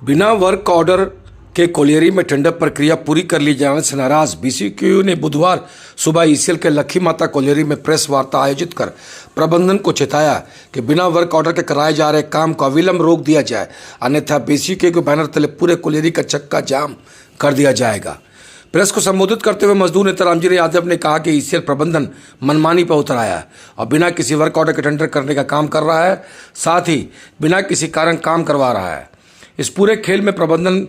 बिना work order के colliery में टेंडर प्रक्रिया पूरी कर ली जाने से नाराज बीसीक्यू ने बुधवार सुबह ईसीएल के लक्खी माता कोलियरी में प्रेस वार्ता आयोजित कर प्रबंधन को चेताया कि बिना वर्क ऑर्डर के कराए जा रहे काम को अविलंब रोक दिया जाए, अन्यथा बीसीक्यू के बैनर तले पूरे कोलियरी का चक्का जाम कर दिया जाएगा। प्रेस को संबोधित करते हुए मजदूर नेता रामजी यादव ने कहा कि ईसीएल प्रबंधन मनमानी पर उतर आया है और बिना किसी वर्क ऑर्डर के टेंडर करने का काम कर रहा है, साथ ही बिना किसी कारण काम करवा रहा है। इस पूरे खेल में प्रबंधन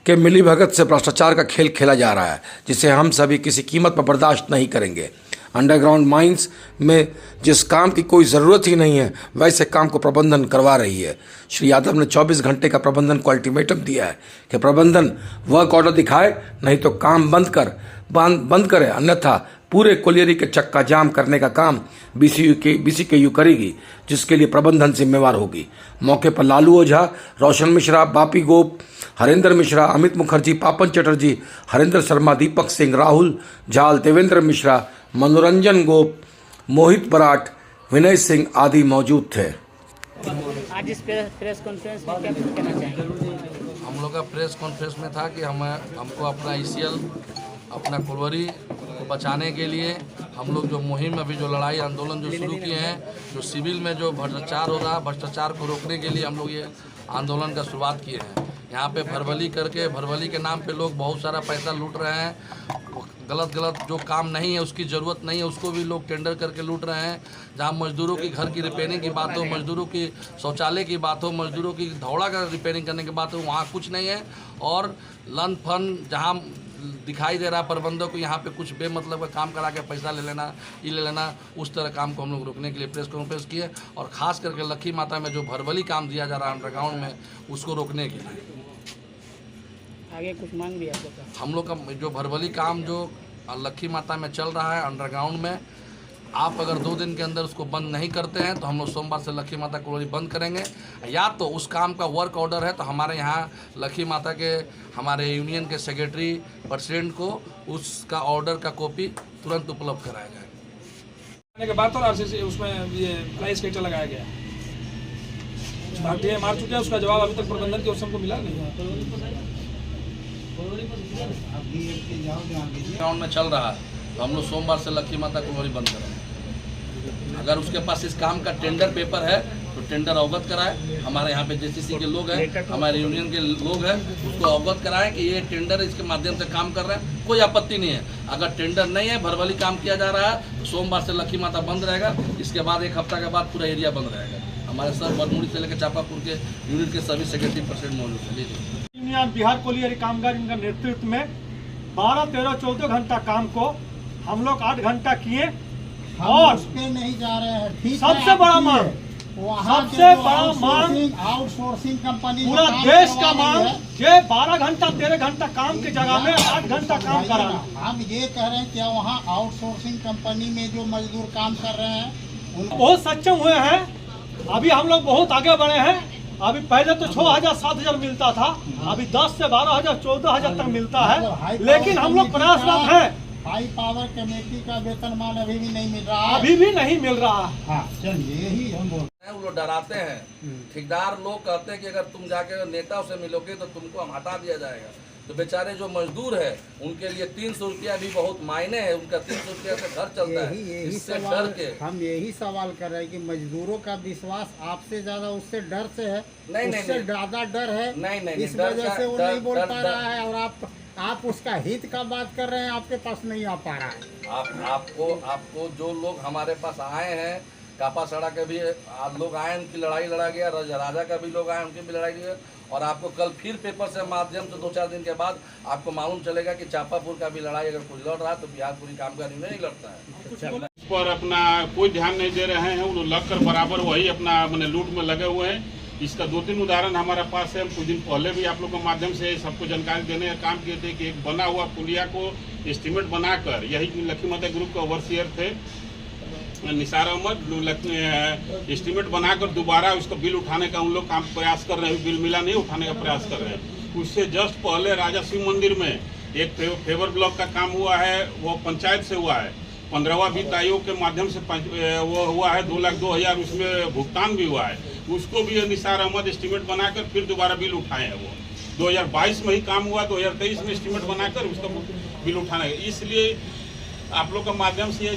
के मिलीभगत से भ्रष्टाचार का खेल खेला जा रहा है, जिसे हम सभी किसी कीमत पर बर्दाश्त नहीं करेंगे। अंडरग्राउंड माइंस में जिस काम की कोई ज़रूरत ही नहीं है, वैसे काम को प्रबंधन करवा रही है। श्री यादव ने 24 घंटे का प्रबंधन को अल्टीमेटम दिया है कि प्रबंधन वर्क ऑर्डर दिखाए, नहीं तो काम बंद करे, अन्यथा पूरे कोलियरी के चक्का जाम करने का काम बीसीक्यू करेगी, जिसके लिए प्रबंधन जिम्मेवार होगी। मौके पर लालू ओझा, रोशन मिश्रा, बापी गोप, हरेंद्र मिश्रा, अमित मुखर्जी, पापन चटर्जी, हरेंद्र शर्मा, दीपक सिंह, राहुल झाल, देवेंद्र मिश्रा, मनोरंजन गोप, मोहित बराट, विनय सिंह आदि मौजूद थे। आज इस प्रेस कॉन्फ्रेंस में क्या कुछ कहना चाहेंगे? हम लोग का प्रेस कॉन्फ्रेंस में था कि हमको अपना ईसीएल, अपना कोलियरी को बचाने के लिए हम लोग जो मुहिम अभी जो लड़ाई आंदोलन जो शुरू किए हैं, जो सिविल में जो भ्रष्टाचार हो रहा है, भ्रष्टाचार को रोकने के लिए हम लोग ये आंदोलन का शुरुआत किए हैं। यहाँ पे भरवली के नाम पे लोग बहुत सारा पैसा लूट रहे हैं। गलत जो काम नहीं है, उसकी ज़रूरत नहीं है, उसको भी लोग टेंडर करके लूट रहे हैं। जहाँ मजदूरों की घर की रिपेयरिंग की बात हो, मजदूरों की शौचालय की बात हो, मजदूरों की धौड़ा का रिपेयरिंग करने की बात हो, वहाँ कुछ नहीं है। और लन फन जहाँ दिखाई दे रहा है प्रबंधक को, यहाँ पे कुछ बेमतलब का काम करा के पैसा ले लेना, उस तरह काम को हम लोग रोकने के लिए प्रेस कॉन्फ्रेंस किए। और ख़ास करके लक्खी माता में जो भरवली काम दिया जा रहा है अंडरग्राउंड में, उसको रोकने के लिए आगे कुछ मांग भी आपको? हम लोग का जो भरवली काम जो लक्खी माता में चल रहा है अंडरग्राउंड में, आप अगर 2 दिन के अंदर उसको बंद नहीं करते हैं तो हम लोग सोमवार से लक्खी माता कोलियरी बंद करेंगे। या तो उस काम का वर्क ऑर्डर है तो हमारे यहाँ लक्खी माता के हमारे यूनियन के सेक्रेटरी प्रेसिडेंट को उसका ऑर्डर का कॉपी तुरंत उपलब्ध कराया जाए। के बाद तो आरसीसी उसमें ये फ्लाई स्केटर लगाया गया, भारतीय मार चुके हैं, उसका जवाब अभी तक प्रबंधन की ओर से हमको मिला नहीं। ग्राउंड में चल रहा है तो हम लोग सोमवार से लक्खी माता कोलियरी बंद करेंगे। अगर उसके पास इस काम का टेंडर पेपर है तो टेंडर अवगत कराए। हमारे यहाँ पे जेसीसी के लोग हैं, हमारे यूनियन के लोग हैं, उसको अवगत कराएं कि ये टेंडर इसके माध्यम से काम कर रहे हैं, कोई आपत्ति नहीं है। अगर टेंडर नहीं है, भरवली काम किया जा रहा है, तो सोमवार से लक्खी माता बंद रहेगा। इसके बाद 1 हफ्ता के बाद पूरा एरिया बंद रहेगा। हमारे सर बरमुड़ी से लेकर चापापुर के यूनिट के सभी सेक्रेटरी प्रेसिडेंट मौजूद हैं। यूनियन बिहार कोलियरी कामगार इनका नेतृत्व में 12, 13, 14 घंटा काम को हम लोग 8 घंटा किए। और उस पे नहीं जा रहे हैं। सबसे बड़ा मांग, आउटसोर्सिंग कंपनी पूरा देश का मांग, ये 12 घंटा 13 घंटा काम की जगह में 8 घंटा काम कराना। हम ये कह रहे हैं क्या वहाँ आउटसोर्सिंग कंपनी में जो मजदूर काम कर रहे हैं बहुत सक्षम हुए हैं। अभी हम लोग बहुत आगे बढ़े हैं। अभी पहले तो 6,000 7,000 मिलता था, अभी 10 से 12,000 14,000 तक मिलता है। लेकिन हम लोग प्रयासरत हैं। हाई पावर कमेटी का वेतनमान अभी भी नहीं मिल रहा है, अभी भी नहीं मिल रहा। हाँ, चलिए यही हम बोल। वो लोग डराते हैं, ठेकेदार लोग कहते हैं कि अगर तुम जाके नेता से मिलोगे तो तुमको हम हटा दिया जाएगा। तो बेचारे जो मजदूर है उनके लिए 300 रुपया भी बहुत मायने है। उनका 300 रुपया से घर चलता है। इससे डर के हम यही सवाल कर रहे हैं कि मजदूरों का विश्वास आपसे ज्यादा उससे डर से है, उससे ज्यादा डर है। नहीं, इस वजह से वो नहीं बोल पा रहा है। और आप उसका हित का बात कर रहे हैं, आपके पास नहीं आ पा रहा है। आपको जो लोग हमारे पास आए हैं, कापा सड़ा के भी लोग आए, उनकी लड़ाई लड़ा गया, राजा का भी लोग आए, उनकी भी लड़ाई गया। और आपको कल फिर पेपर से माध्यम से 2-4 दिन के बाद आपको मालूम चलेगा कि चापापुर का भी लड़ाई अगर कुछ लड़ रहा है तो बिहार पूरी कामगार यूनियन नहीं लड़ता है। इस पर अपना कोई ध्यान नहीं दे रहे हैं। वो लग कर बराबर वही अपना मैंने लूट में लगे हुए हैं। इसका 2-3 उदाहरण हमारे पास है। हम कुछ दिन पहले भी आप लोग के माध्यम से सबको जानकारी देने का काम किए थे कि एक बना हुआ पुलिया को एस्टीमेट बनाकर, यही लक्खी माता ग्रुप के ओवरसियर थे निसार अहमद, एस्टीमेट बनाकर दोबारा उसका बिल उठाने का उन लोग काम प्रयास कर रहे हैं। बिल मिला नहीं, उठाने का प्रयास कर रहे हैं। उससे जस्ट पहले राजा शिव मंदिर में एक फेवर ब्लॉक का काम हुआ है, वो पंचायत से हुआ है। 15वां वित्त आयोग के माध्यम से वो हुआ है 2,02,000, उसमें भुगतान भी हुआ है। उसको भी निसार अहमद एस्टीमेट बनाकर फिर दोबारा बिल उठाए हैं वो। 2022 में ही काम हुआ, 2023 में एस्टीमेट बनाकर उसका बिल उठाना है। इसलिए आप लोग के माध्यम से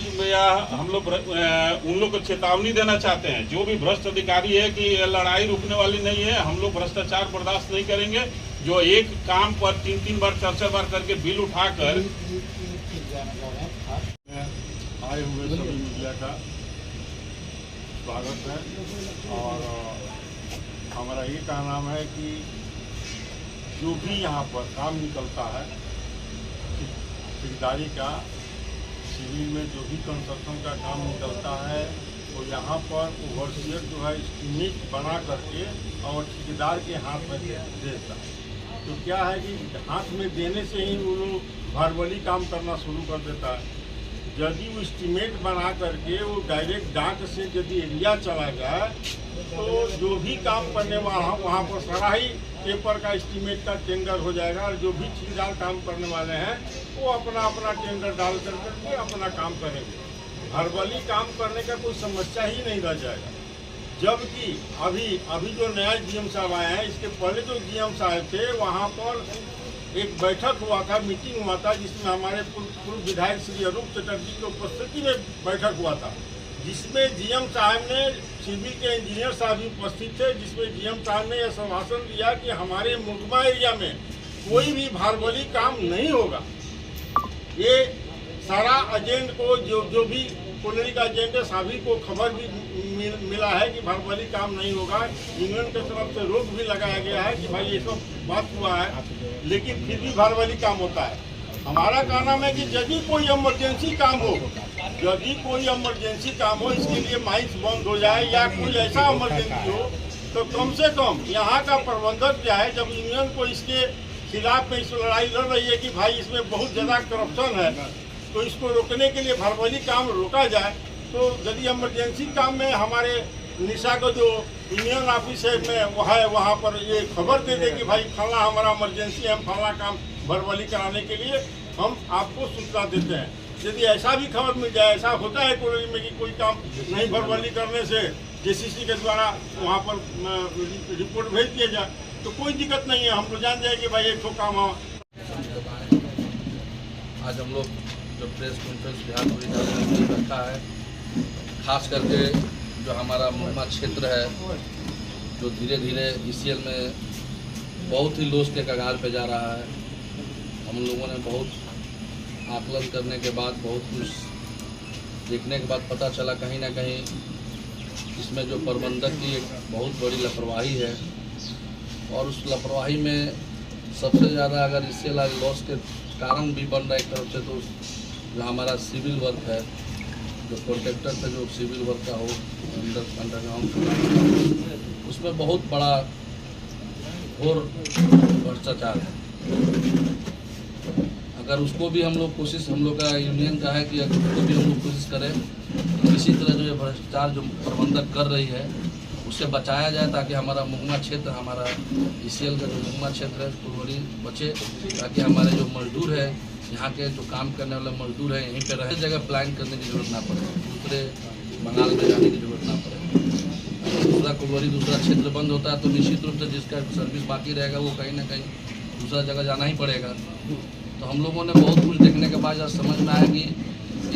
हम लोग उन लोग को चेतावनी देना चाहते हैं, जो भी भ्रष्ट अधिकारी है, कि ये लड़ाई रुकने वाली नहीं है। हम लोग भ्रष्टाचार बर्दाश्त नहीं करेंगे। जो एक काम पर 3-3 बार 4-4 बार करके बिल उठाकर आए हुए सभी मीडिया का स्वागत है। और हमारा ये कहना है कि जो भी यहाँ पर काम निकलता है ठेकेदारी का, सिविल में जो भी कंस्ट्रक्शन का काम निकलता है, तो यहाँ पर ओवरसीयर जो है एस्टीमेट बना करके और ठेकेदार के हाथ में देता है। तो क्या है कि हाथ में देने से ही वो लोग भरबली काम करना शुरू कर देता है। यदि वो एस्टीमेट बना करके वो डायरेक्ट डाक से यदि एरिया चला जाए, तो जो भी काम करने वाला वहाँ पर सारा ही पेपर का एस्टीमेट का टेंडर हो जाएगा। और जो भी ठेकेदार काम करने वाले हैं वो अपना अपना टेंडर डाल करके अपना काम करेंगे। भरबली काम करने का कोई समस्या ही नहीं रह जाएगा। जबकि अभी जो नया डीएम साहब आए हैं, इसके पहले जो डीएम साहब थे, वहाँ पर एक बैठक हुआ था, मीटिंग हुआ था, जिसमें हमारे पूर्व विधायक श्री अरूप चटर्जी की उपस्थिति में बैठक हुआ था, जिसमें डीएम साहब ने, सिविल के इंजीनियर साहब भी उपस्थित थे, जिसमें डीएम साहब ने यह आश्वासन दिया कि हमारे मुकमा एरिया में कोई भी भरबली काम नहीं होगा। ये सारा एजेंट को जो भी कॉलोनी का एजेंट है, सभी को खबर भी मिला है कि भरबली काम नहीं होगा। यूनियन की तरफ से रोक भी लगाया गया है कि भाई ये सब बात हुआ है, लेकिन फिर भी भरबली काम होता है। हमारा कहना है कि यदि कोई इमरजेंसी काम हो, इसके लिए माइक्स बंद हो जाए या कोई ऐसा इमरजेंसी हो, तो कम से कम यहाँ का प्रबंधक जो है, जब यूनियन को इसके खिलाफ में इस लड़ाई लड़ रही है कि भाई इसमें बहुत ज़्यादा करप्शन है, तो इसको रोकने के लिए भरबली काम रोका जाए। तो यदि इमरजेंसी काम में हमारे निशा का जो यूनियन ऑफिस है में वहाँ पर ये खबर दे दे कि भाई फलना हमारा इमरजेंसी है, हम फलना काम भरबली कराने के लिए हम आपको सूचना देते हैं। यदि ऐसा भी खबर मिल जाए, ऐसा होता है कॉलेज में कि कोई काम नहीं भरबली करने से जेसीसी के द्वारा वहाँ पर रिपोर्ट भेज दिया जाए, तो कोई दिक्कत नहीं है। हम तो जान जाए कि भाई एक ठो काम हो। आज हम लोग जो प्रेस कॉन्फ्रेंस बिहार पूरी रखा है, खास करके जो हमारा मुकमा क्षेत्र है, जो धीरे धीरे ईसीएल में बहुत ही लॉस के कगार पे जा रहा है। हम लोगों ने बहुत आकलन करने के बाद, बहुत कुछ देखने के बाद पता चला कहीं ना कहीं इसमें जो प्रबंधक की एक बहुत बड़ी लापरवाही है। और उस लापरवाही में सबसे ज़्यादा अगर इससे लॉस के कारण भी बन रहा है एक तरफ से, तो जो हमारा सिविल वर्क है, जो कॉन्ट्रैक्टर पे जो सिविल वर्क का हो अंडरग्राउंड, उसमें बहुत बड़ा और भ्रष्टाचार है। अगर उसको भी हम लोग का यूनियन का है कि अगर उसको भी हम लोग कोशिश करें, इसी तरह जो ये भ्रष्टाचार जो प्रबंधक कर रही है उससे बचाया जाए, ताकि हमारा मुकमा क्षेत्र, हमारा ईसीएल का जो मुकमा क्षेत्र है फुलवरी बचे, ताकि हमारे जो मजदूर है, यहाँ के जो काम करने वाले मजदूर हैं, यहीं पे रहे, जगह प्लान करने की जरूरत ना पड़े, दूसरे बंगाल में जाने की जरूरत ना पड़े। दूसरा कुलवरी दूसरा क्षेत्र बंद होता है तो निश्चित रूप से जिसका सर्विस बाकी रहेगा वो कहीं ना कहीं दूसरा जगह जाना ही पड़ेगा। तो हम लोगों ने बहुत कुछ देखने के बाद समझ में आया कि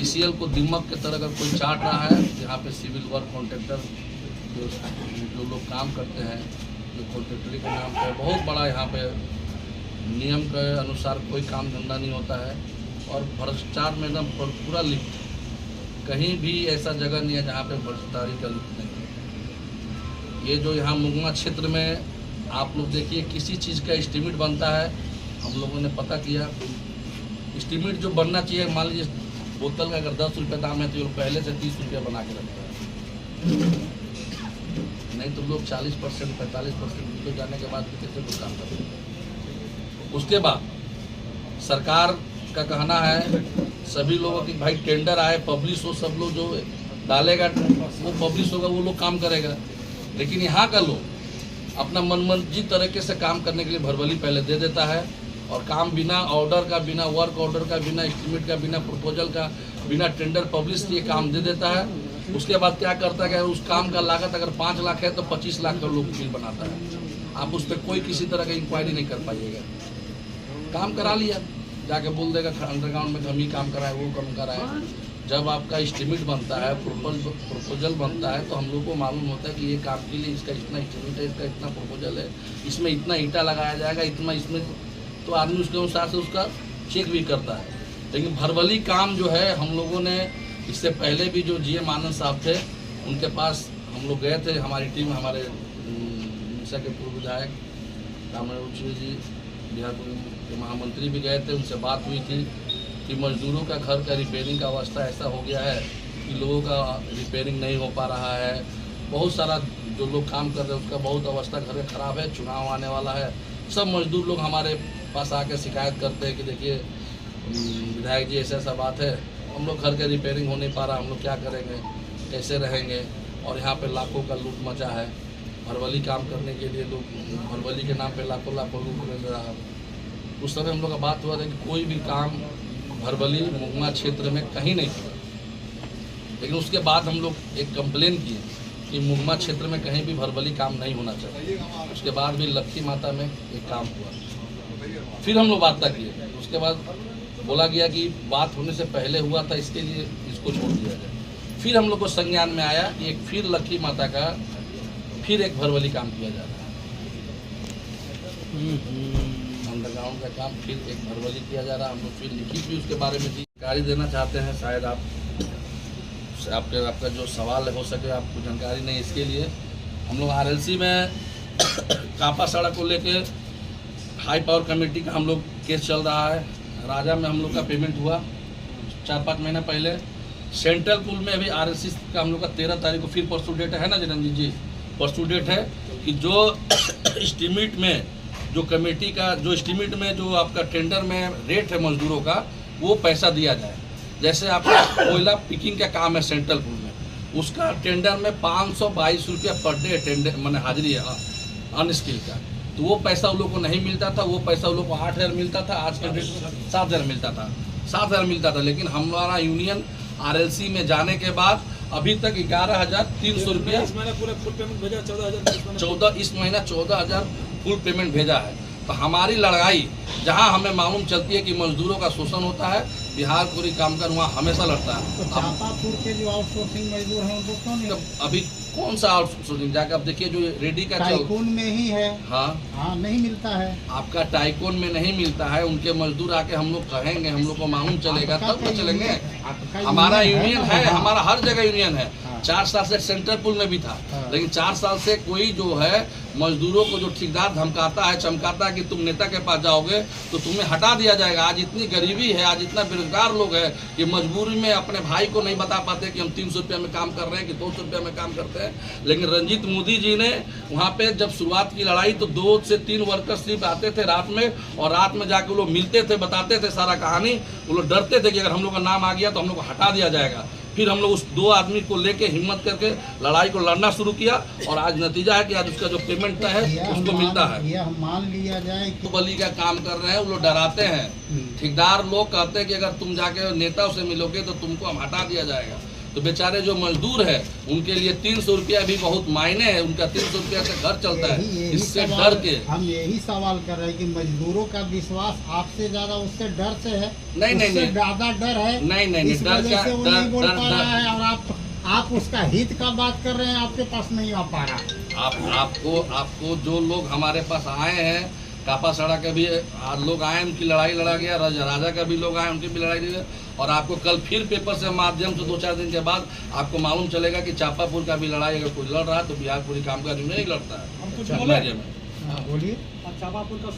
ईसीएल को दिमक की तरह अगर कोई चाट रहा है, यहाँ पे सिविल वर्क कॉन्ट्रैक्टर जो लोग काम करते हैं, जो कॉन्ट्रैक्टरी के नाम पर बहुत बड़ा यहाँ पे नियम के अनुसार कोई काम धंधा नहीं होता है और भ्रष्टाचार में एकदम पूरा लिप्त है। कहीं भी ऐसा जगह नहीं है जहाँ पे भ्रष्टाचारी का लिप्त नहीं है। ये जो यहाँ मुकमा क्षेत्र में आप लोग देखिए, किसी चीज़ का एस्टीमेट बनता है, हम लोगों ने पता किया, एस्टीमेट जो बनना चाहिए, मान लीजिए बोतल का अगर 10 रुपये दाम है तो पहले से 30 रुपये बना के रखता है, नहीं तो लोग 40% 45% तो जाने के बाद कैसे लोग काम करते हैं। उसके बाद सरकार का कहना है सभी लोगों की भाई टेंडर आए, पब्लिश हो, सब लोग जो डालेगा वो पब्लिश होगा, वो लोग काम करेगा। लेकिन यहाँ का लोग अपना मनमर्जी तरीके से काम करने के लिए भरबली पहले दे देता है और काम बिना ऑर्डर का, बिना वर्क ऑर्डर का, बिना एस्टीमेट का, बिना प्रपोजल का, बिना टेंडर पब्लिश किए काम दे देता है। उसके बाद क्या करता है कि उस काम का लागत अगर 5 लाख है तो 25 लाख का लोग बिल बनाता है। आप उस पर कोई किसी तरह का इंक्वायरी नहीं कर पाइएगा। काम करा लिया, जाके बोल देगा अंडरग्राउंड में हम ही काम कराए, वो काम कराए। जब आपका एस्टीमेट बनता है, प्रपोजल बनता है, तो हम लोग को मालूम होता है कि ये काम के लिए इसका इतना एस्टीमेट है, इसका इतना प्रपोजल है, इसमें इतना ईंटा लगाया जाएगा, इतना इसमें, तो आदमी उसके अनुसार से उसका चेक भी करता है। लेकिन भरवली काम जो है, हम लोगों ने इससे पहले भी जो GM आनंद साहब थे उनके पास हम लोग गए थे, हमारी टीम, हमारे उड़ीसा के पूर्व विधायक रामचंद्र जी, बिहार के महामंत्री भी गए थे, उनसे बात हुई थी कि मजदूरों का घर का रिपेयरिंग का अवस्था ऐसा हो गया है कि लोगों का रिपेयरिंग नहीं हो पा रहा है। बहुत सारा जो लोग काम कर रहे हैं उसका बहुत अवस्था घर में ख़राब है, चुनाव आने वाला है। सब मजदूर लोग हमारे पास आकर शिकायत करते हैं कि देखिए विधायक जी ऐसा बात है, हम लोग घर का रिपेयरिंग हो नहीं पा रहा, हम लोग क्या करेंगे, कैसे रहेंगे। और यहाँ पे लाखों का लूट मचा है। भरवली काम करने के लिए लोग, भरवली के नाम पे लाखों लूट मिल रहा है। उस समय हम लोग का बात हुआ था कि कोई भी काम भरवली मुगमा क्षेत्र में कहीं नहीं हुआ। लेकिन उसके बाद हम लोग एक कंप्लेन किए कि मुगमा क्षेत्र में कहीं भी भरवली काम नहीं होना चाहिए। उसके बाद भी लक्खी माता में एक काम हुआ। फिर हम लोग वार्ता किए, उसके बाद बोला गया कि बात होने से पहले हुआ था, इसके लिए इसको छोड़ दिया जाए। फिर हम लोग को संज्ञान में आया कि एक फिर लक्खी माता का फिर एक भरवली काम किया जा रहा है। अंडरग्राउंड का काम फिर एक भरवली किया जा रहा है। हम लोग फिर लिखित भी उसके बारे में जानकारी देना चाहते हैं। शायद आपका जो सवाल हो सके, आपको जानकारी नहीं, इसके लिए हम लोग RLC में कापा सड़क को लेके हाई पावर कमेटी का हम लोग केस चल रहा है। राजा में हम लोग का पेमेंट हुआ 4-5 महीना पहले। सेंट्रल पुल में अभी RLC का हम लोग का 13 तारीख को फिर परसों डेट है ना चिरंजीव जी, परसों डेट है कि जो एस्टीमेट में, जो कमेटी का जो एस्टीमेट में जो आपका टेंडर में रेट है मजदूरों का, वो पैसा दिया जाए। जैसे आपका कोयला पिकिंग का काम है सेंट्रल पुल में, उसका टेंडर में 522 रुपया पर डे टेंडर मैंने हाजिरी है अनस्किल का, तो वो पैसा उन लोग को नहीं मिलता था। वो पैसा उन लोग को 8,000 मिलता था, आज के डेट 7,000 मिलता था, 7,000 मिलता था। लेकिन हमारा यूनियन RLC में जाने के बाद अभी तक 11,300 रुपया, इस महीना पूरा फुल पेमेंट भेजा, 14 इस महीना 14,000 फुल पेमेंट भेजा है। तो हमारी लड़ाई जहां हमें मालूम चलती है कि मजदूरों का शोषण होता है, बिहार पूरी कामगार वहाँ हमेशा लड़ता है। तो चापापुर के जो आउटसोर्सिंग मजदूर हैं उनको क्यों नहीं? अभी कौन सा आउटसोर्सिंग जाकर आप देखिए, जो रेडी का टाइकून में ही है। हाँ, नहीं मिलता है। आपका टाइकून में नहीं मिलता है, उनके मजदूर आके हम लोग कहेंगे, हम लोग को मालूम चलेगा तब तो चलेंगे। हमारा यूनियन है, हमारा हर जगह यूनियन है। 4 साल से सेंट्रल पुल में भी था, लेकिन 4 साल से कोई जो है मजदूरों को जो ठेकेदार धमकाता है, चमकाता है कि तुम नेता के पास जाओगे तो तुम्हें हटा दिया जाएगा। आज इतनी गरीबी है, आज इतना बेरोजगार लोग है कि मजबूरी में अपने भाई को नहीं बता पाते कि हम 300 रुपया में काम कर रहे हैं कि 200 रुपया में काम करते हैं। लेकिन रंजीत मोदी जी ने वहाँ पे जब शुरुआत की लड़ाई, तो 2 से 3 वर्कर सिर्फ आते थे रात में, और रात में जाके वो लोग मिलते थे, बताते थे सारा कहानी। वो लोग डरते थे कि अगर हम लोग का नाम आ गया तो हम लोग को हटा दिया जाएगा। फिर हम लोग उस 2 आदमी को लेके हिम्मत करके लड़ाई को लड़ना शुरू किया, और आज नतीजा है कि आज उसका जो पेमेंट है उसको मिलता है। यह मान लिया जाए कि बली का काम कर रहे हैं, वो लोग डराते हैं। ठेकेदार लोग कहते हैं कि अगर तुम जाके नेता से मिलोगे तो तुमको हम हटा दिया जाएगा। तो बेचारे जो मजदूर है उनके लिए 300 रुपया भी बहुत मायने है। उनका 300 रुपया से घर चलता है। इससे डर के हम यही सवाल कर रहे हैं कि मजदूरों का विश्वास आपसे ज्यादा उससे डर से है। नहीं, ज्यादा डर है। नहीं, इस वजह से वो नहीं बोल पा रहा है, और आप उसका हित का बात कर रहे हैं, आपके पास नहीं आ पा रहा। आपको जो लोग हमारे पास आए हैं, कापा सड़ा के भी लोग आए, उनकी लड़ाई लड़ा गया, राजा का भी लोग आए, उनकी भी लड़ाई लड़ी। और आपको कल फिर पेपर से माध्यम से 2-4 दिन के बाद आपको मालूम चलेगा कि चापापुर का भी लड़ाई अगर कोई लड़ रहा है तो बिहार पूरी कामगार नहीं लड़ता है। बोलिए। चापापुर का